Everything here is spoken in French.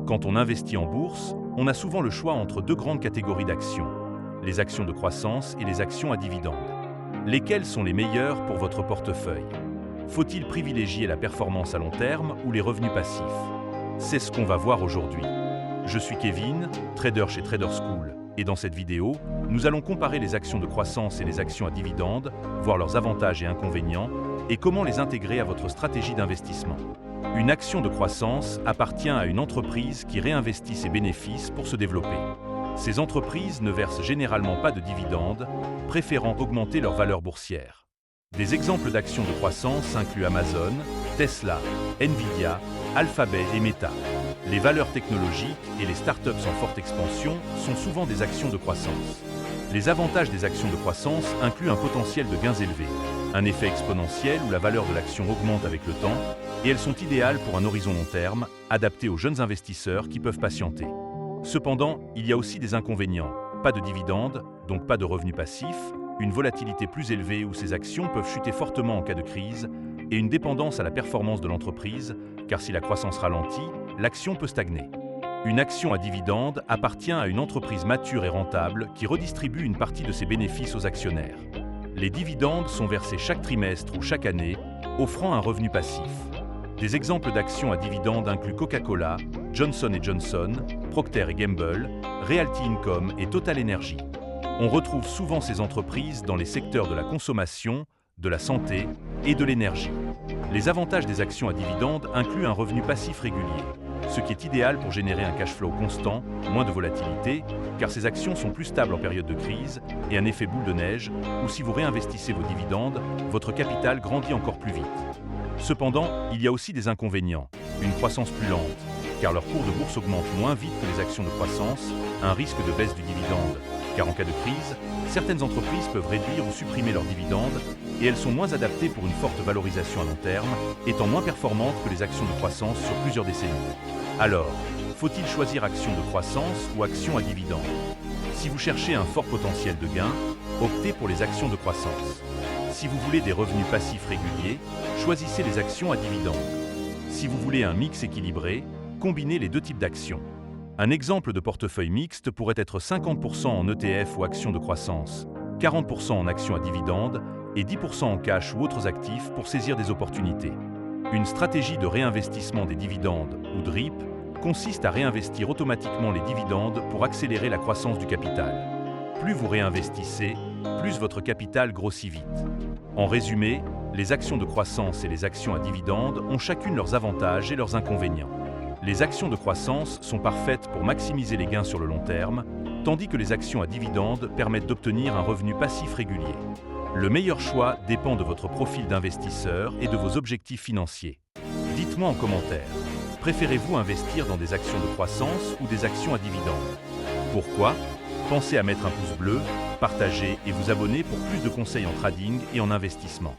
Quand on investit en bourse, on a souvent le choix entre deux grandes catégories d'actions, les actions de croissance et les actions à dividendes. Lesquelles sont les meilleures pour votre portefeuille? Faut-il privilégier la performance à long terme ou les revenus passifs? C'est ce qu'on va voir aujourd'hui. Je suis Kevin, trader chez Trader School, et dans cette vidéo, nous allons comparer les actions de croissance et les actions à dividendes, voir leurs avantages et inconvénients, et comment les intégrer à votre stratégie d'investissement. Une action de croissance appartient à une entreprise qui réinvestit ses bénéfices pour se développer. Ces entreprises ne versent généralement pas de dividendes, préférant augmenter leur valeur boursière. Des exemples d'actions de croissance incluent Amazon, Tesla, Nvidia, Alphabet et Meta. Les valeurs technologiques et les startups en forte expansion sont souvent des actions de croissance. Les avantages des actions de croissance incluent un potentiel de gains élevés, un effet exponentiel où la valeur de l'action augmente avec le temps, et elles sont idéales pour un horizon long terme, adaptées aux jeunes investisseurs qui peuvent patienter. Cependant, il y a aussi des inconvénients. Pas de dividendes, donc pas de revenus passifs, une volatilité plus élevée où ces actions peuvent chuter fortement en cas de crise, et une dépendance à la performance de l'entreprise, car si la croissance ralentit, l'action peut stagner. Une action à dividende appartient à une entreprise mature et rentable qui redistribue une partie de ses bénéfices aux actionnaires. Les dividendes sont versés chaque trimestre ou chaque année, offrant un revenu passif. Des exemples d'actions à dividendes incluent Coca-Cola, Johnson & Johnson, Procter & Gamble, Realty Income et Total Energy. On retrouve souvent ces entreprises dans les secteurs de la consommation, de la santé et de l'énergie. Les avantages des actions à dividendes incluent un revenu passif régulier, ce qui est idéal pour générer un cash flow constant, moins de volatilité, car ces actions sont plus stables en période de crise, et un effet boule de neige, où si vous réinvestissez vos dividendes, votre capital grandit encore plus vite. Cependant, il y a aussi des inconvénients, une croissance plus lente, car leur cours de bourse augmente moins vite que les actions de croissance, un risque de baisse du dividende, car en cas de crise, certaines entreprises peuvent réduire ou supprimer leurs dividendes, et elles sont moins adaptées pour une forte valorisation à long terme, étant moins performantes que les actions de croissance sur plusieurs décennies. Alors, faut-il choisir actions de croissance ou actions à dividendes? Si vous cherchez un fort potentiel de gain, optez pour les actions de croissance. Si vous voulez des revenus passifs réguliers, choisissez les actions à dividendes. Si vous voulez un mix équilibré, combinez les deux types d'actions. Un exemple de portefeuille mixte pourrait être 50% en ETF ou actions de croissance, 40% en actions à dividendes et 10% en cash ou autres actifs pour saisir des opportunités. Une stratégie de réinvestissement des dividendes, ou DRIP, consiste à réinvestir automatiquement les dividendes pour accélérer la croissance du capital. Plus vous réinvestissez, plus votre capital grossit vite. En résumé, les actions de croissance et les actions à dividendes ont chacune leurs avantages et leurs inconvénients. Les actions de croissance sont parfaites pour maximiser les gains sur le long terme, tandis que les actions à dividendes permettent d'obtenir un revenu passif régulier. Le meilleur choix dépend de votre profil d'investisseur et de vos objectifs financiers. Dites-moi en commentaire, préférez-vous investir dans des actions de croissance ou des actions à dividendes? Pourquoi? Pensez à mettre un pouce bleu, partager et vous abonner pour plus de conseils en trading et en investissement.